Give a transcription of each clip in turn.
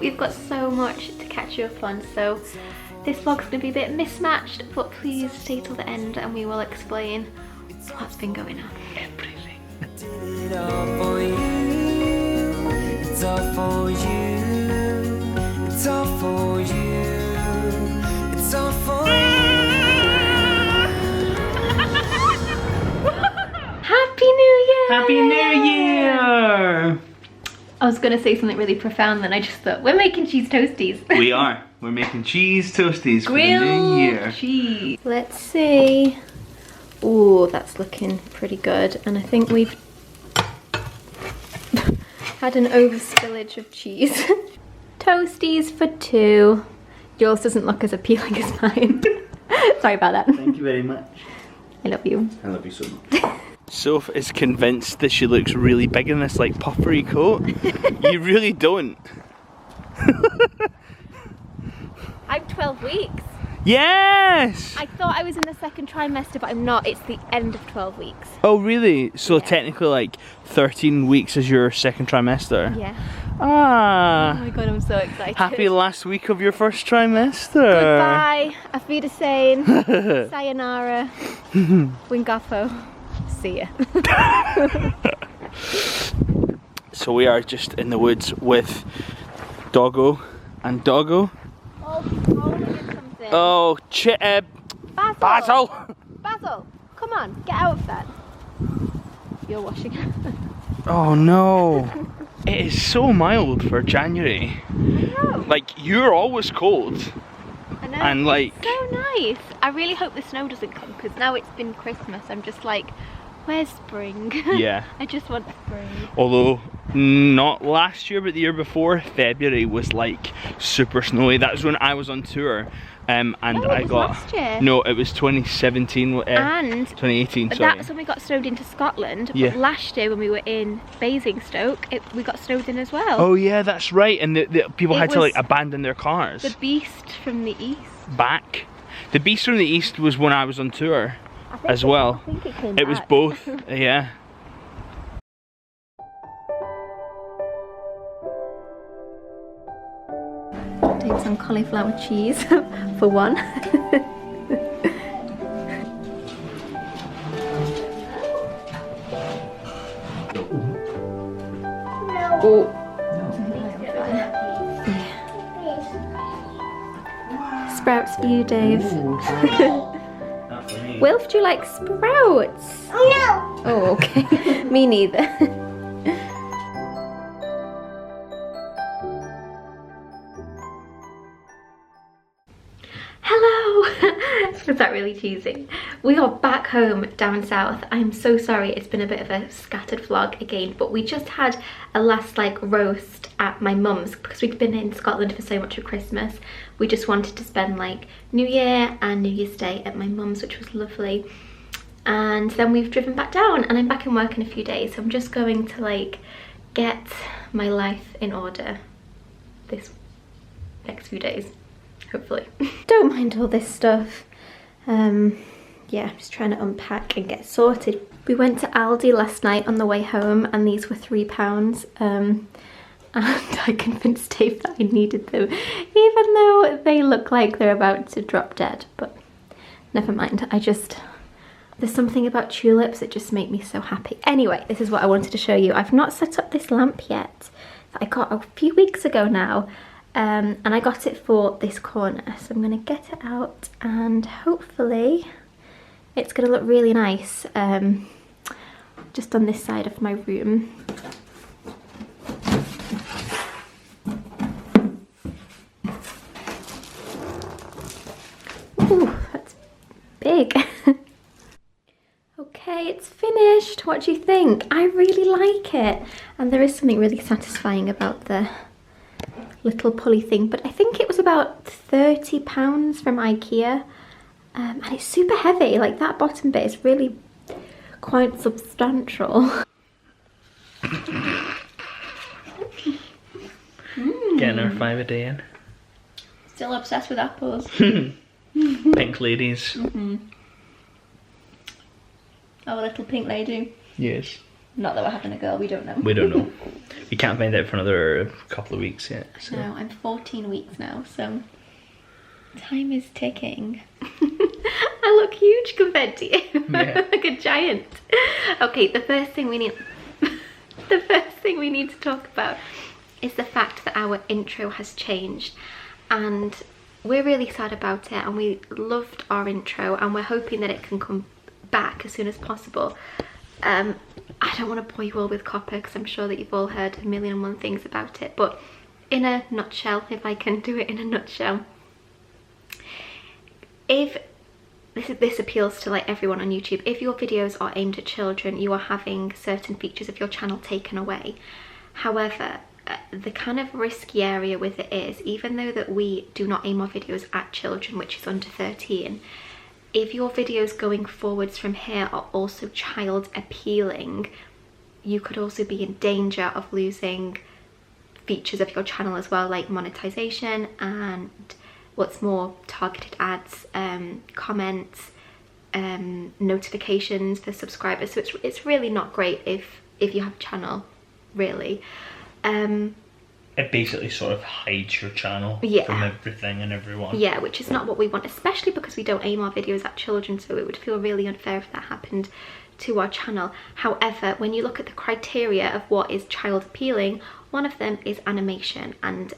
we've got so much to catch you up on, so this vlog's going to be a bit mismatched, but please stay till the end and we will explain what's been going on. Everything. I did it all for you. It's all for you. It's all for you. It's all for you. Happy New Year! Happy New Year! I was going to say something really profound, then I just thought, we're making cheese toasties. We are. We're making cheese toasties for the new year. Cheese. Let's see. Ooh, that's looking pretty good. And I think we've had an overspillage of cheese. Toasties for 2. Yours doesn't look as appealing as mine. Sorry about that. Thank you very much. I love you. I love you so much. Soph is convinced that she looks really big in this like puffery coat. You really don't. I'm 12 weeks. Yes! I thought I was in the 2nd trimester, but I'm not. It's the end of 12 weeks. Oh really? So technically like 13 weeks is your 2nd trimester? Yeah. Ah! Oh my god, I'm so excited. Happy last week of your 1st trimester. Goodbye. Auf Wiedersehen. Sayonara. Wingafo. See ya. So we are just in the woods with Doggo and Doggo. Oh, he's holding something. Oh, Basil. Basil! Basil, come on, get out of that. You're washing. Oh no. It is so mild for January. I know. Like, you're always cold. I know. And like... So nice. I really hope the snow doesn't come, because now it's been Christmas. I'm just like, where's spring? Yeah. I just want spring. Although, not last year, but the year before, February was like super snowy. That was when I was on tour. And Oh, it I was got... last year. No, it was 2017. And 2018, sorry. that's when we got snowed into Scotland. Yeah. But last year when we were in Basingstoke, we got snowed in as well. Oh yeah, that's right. And the people It had to was like abandon their cars. The beast from the east. Back. The Beast from the East was when I was on tour as well. I think it came It was back. both, yeah. Take some cauliflower cheese for one. Oh. Sprouts for you, Dave. Wilf, do you like sprouts? No. Oh, okay. Me neither. Hello! Was that really cheesy? We are back home down south. I'm so sorry, it's been a bit of a scattered vlog again, but we just had a last like roast at my mum's because we'd been in Scotland for so much of Christmas. We just wanted to spend like New Year and New Year's Day at my mum's, which was lovely. And then we've driven back down and I'm back in work in a few days, so I'm just going to like get my life in order this next few days. Hopefully. Don't mind all this stuff. Yeah, I'm just trying to unpack and get sorted. We went to Aldi last night on the way home and these were £3. And I convinced Dave that I needed them, even though they look like they're about to drop dead, but never mind. There's something about tulips that just make me so happy. Anyway, this is what I wanted to show you. I've not set up this lamp yet that I got a few weeks ago now. And I got it for this corner, so I'm going to get it out and hopefully it's going to look really nice just on this side of my room. Ooh, that's big. Okay, it's finished. What do you think? I really like it, and there is something really satisfying about the little pulley thing, but I think it was about £30 from IKEA, and it's super heavy. Like, that bottom bit is really quite substantial. Getting our 5 a day in. Still obsessed with apples. Pink ladies. Oh, a little pink lady. Yes. Not that we're having a girl, we don't know. We don't know. We can't find out for another couple of weeks yet. So. No, I'm 14 weeks now, so time is ticking. I look huge compared to you. Yeah. Like a giant. Okay, the first thing we need to talk about is the fact that our intro has changed, and we're really sad about it, and we loved our intro, and we're hoping that it can come back as soon as possible. I don't want to bore you all with copper because I'm sure that you've all heard a million and one things about it, but in a nutshell, if I can do it in a nutshell, if this appeals to like everyone on YouTube, if your videos are aimed at children, you are having certain features of your channel taken away. However, the kind of risky area with it is, even though that we do not aim our videos at children, which is under 13, if your videos going forwards from here are also child appealing, you could also be in danger of losing features of your channel as well, like monetization and what's more, targeted ads, comments, notifications for subscribers. So it's really not great if you have a channel, really. It basically sort of hides your channel from everything and everyone. Yeah, which is not what we want, especially because we don't aim our videos at children, so it would feel really unfair if that happened to our channel. However, when you look at the criteria of what is child appealing, one of them is animation and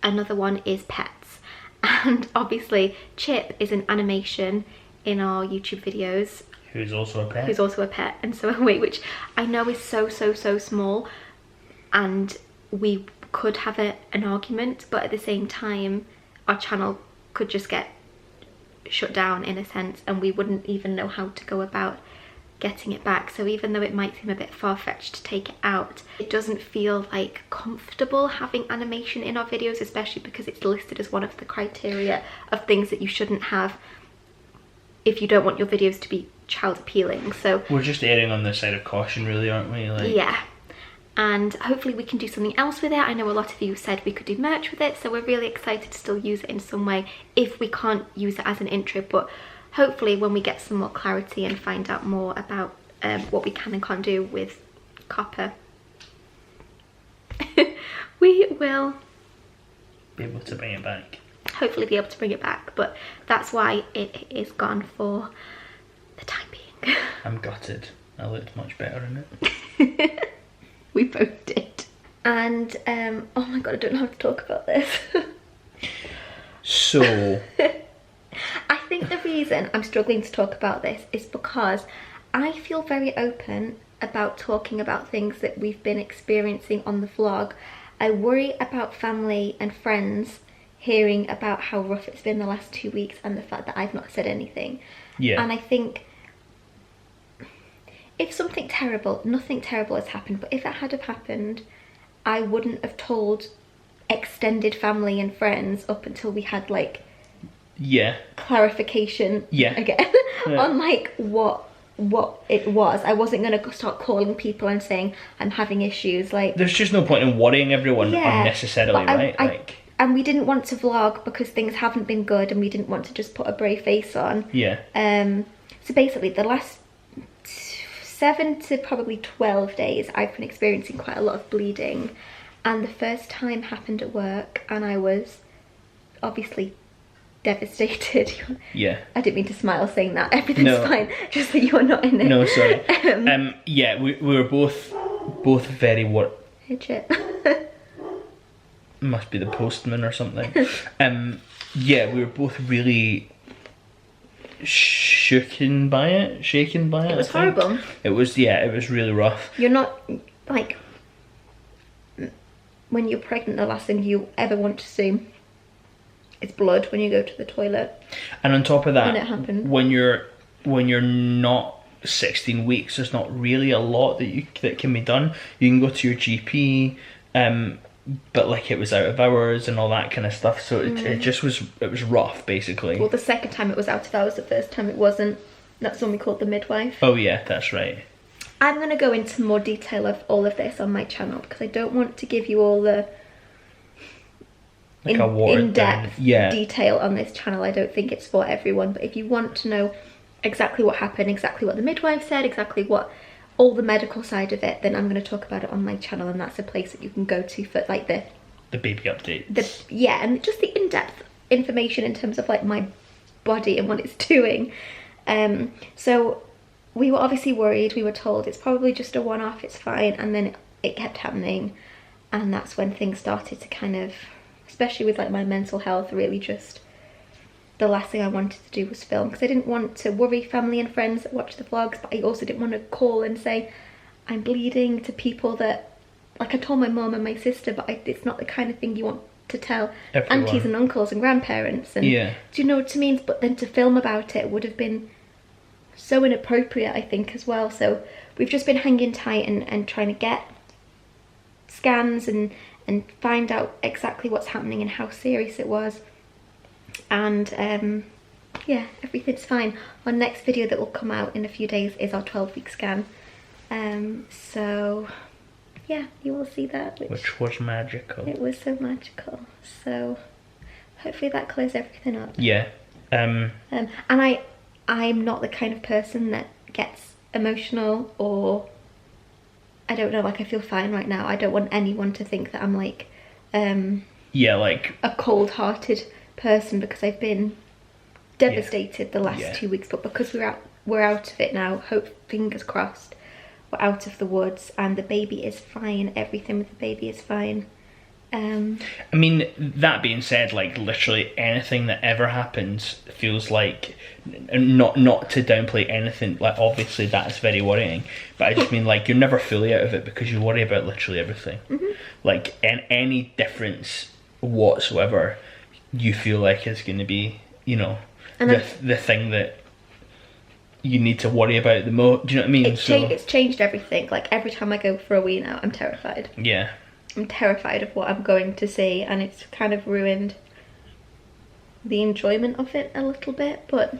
another one is pets. And obviously Chip is an animation in our YouTube videos. Who's also a pet. Who's also a pet, and so are we, which I know is so small, and we could have an argument, but at the same time our channel could just get shut down in a sense, and we wouldn't even know how to go about getting it back. So even though it might seem a bit far-fetched to take it out, it doesn't feel like comfortable having animation in our videos, especially because it's listed as one of the criteria of things that you shouldn't have if you don't want your videos to be child appealing. So we're just erring on the side of caution, really, aren't we? Like, yeah. And hopefully we can do something else with it. I know a lot of you said we could do merch with it, so we're really excited to still use it in some way if we can't use it as an intro. But hopefully when we get some more clarity and find out more about what we can and can't do with copper, we will be able to bring it back. Hopefully be able to bring it back, but that's why it is gone for the time being. I'm gutted. I looked much better in it. We both did. And oh my god, I don't know how to talk about this. So I think the reason I'm struggling to talk about this is because I feel very open about talking about things that we've been experiencing on the vlog. I worry about family and friends hearing about how rough it's been the last 2 weeks and the fact that I've not said anything. Yeah. And I think if something terrible, nothing terrible has happened, but if it had have happened, I wouldn't have told extended family and friends up until we had like clarification again on like what it was. I wasn't going to start calling people and saying I'm having issues. Like, there's just no point in worrying everyone unnecessarily, right? And we didn't want to vlog because things haven't been good, and we didn't want to just put a brave face on. Yeah. So basically the last 7 to probably 12 days I've been experiencing quite a lot of bleeding, and the first time happened at work, and I was obviously devastated. Yeah. I didn't mean to smile saying that. Everything's fine, just that you're not in it. No, sorry. Yeah, we were both very Hey, Chip. Must be the postman or something. Yeah, we were both really shaken by it. It was horrible. It was really rough. You're not, like, when you're pregnant, the last thing you ever want to see is blood when you go to the toilet. And on top of that, when it happened, when you're not 16 weeks, there's not really a lot that can be done. You can go to your GP, but like it was out of hours and all that kind of stuff, so it was rough, basically. Well, the second time it was out of hours, the first time it wasn't. That's when we called the midwife. Oh yeah, that's right. I'm going to go into more detail of all of this on my channel because I don't want to give you all the in-depth detail on this channel. I don't think it's for everyone, but if you want to know exactly what happened, exactly what the midwife said, exactly what all the medical side of it, then I'm going to talk about it on my channel, and that's a place that you can go to for like the baby update. Yeah, and just the in-depth information in terms of like my body and what it's doing. So we were obviously worried. We were told it's probably just a one-off, it's fine, and then it kept happening, and that's when things started to kind of, especially with like my mental health, really just the last thing I wanted to do was film, because I didn't want to worry family and friends that watch the vlogs, but I also didn't want to call and say I'm bleeding to people that, like, I told my mum and my sister, but it's not the kind of thing you want to tell Everyone. aunties and uncles and grandparents, and Yeah. do you know what I mean? But then to film about it would have been so inappropriate, I think, as well. So we've just been hanging tight and trying to get scans and find out exactly what's happening and how serious it was. And yeah, everything's fine. Our next video that will come out in a few days is our 12-week scan. So yeah, you will see that, Which was magical. it was so magical. So hopefully that clears everything up. Yeah. And I'm not the kind of person that gets emotional, or I don't know, like, I feel fine right now. I don't want anyone to think that I'm like Yeah, like, a cold-hearted person, because I've been devastated the last 2 weeks, but because we're out of it now, hope, fingers crossed, we're out of the woods, and the baby is fine. Everything with the baby is fine. I mean, that being said, like, literally anything that ever happens feels like, not to downplay anything, like, obviously that's very worrying, but I just mean, like, you're never fully out of it because you worry about literally everything. Like, any difference whatsoever you feel like is going to be, you know, And the thing that you need to worry about the most. Do you know what I mean? It's changed everything. Like, every time I go for a wee now, I'm terrified. Yeah. I'm terrified of what I'm going to see, and it's kind of ruined the enjoyment of it a little bit, but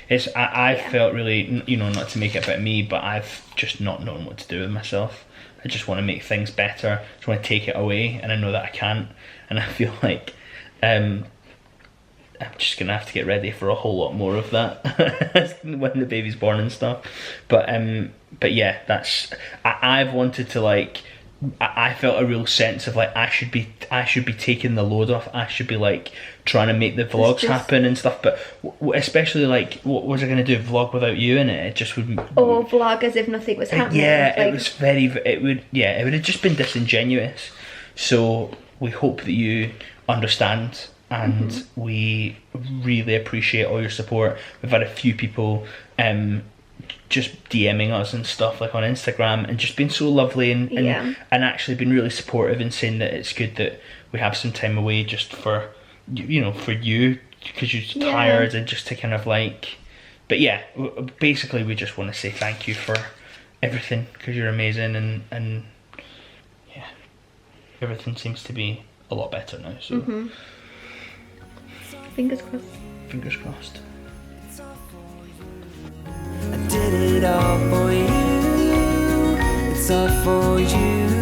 I've Yeah. felt really, you know, not to make it about me, but I've just not known what to do with myself. I just want to make things better. I just want to take it away, and I know that I can't. And I feel like I'm just gonna have to get ready for a whole lot more of that when the baby's born and stuff. But yeah, I've wanted to, like, I felt a real sense of, like, I should be taking the load off. I should be, like, trying to make the vlogs happen and stuff. But especially, like, what was I going to do? Vlog without you in it? It just would. or vlog as if nothing was happening. Yeah, like, it was very. It would have just been disingenuous. So we hope that you understand, and we really appreciate all your support. We've had a few people just DMing us and stuff, like, on Instagram, and just been so lovely and actually been really supportive and saying that it's good that we have some time away just for, you know, for you, because you're tired, and just to kind of, like, but yeah, basically we just want to say thank you for everything, because you're amazing, and yeah, everything seems to be a lot better now, so fingers crossed. fingers crossed. I did it all for you. It's all for you.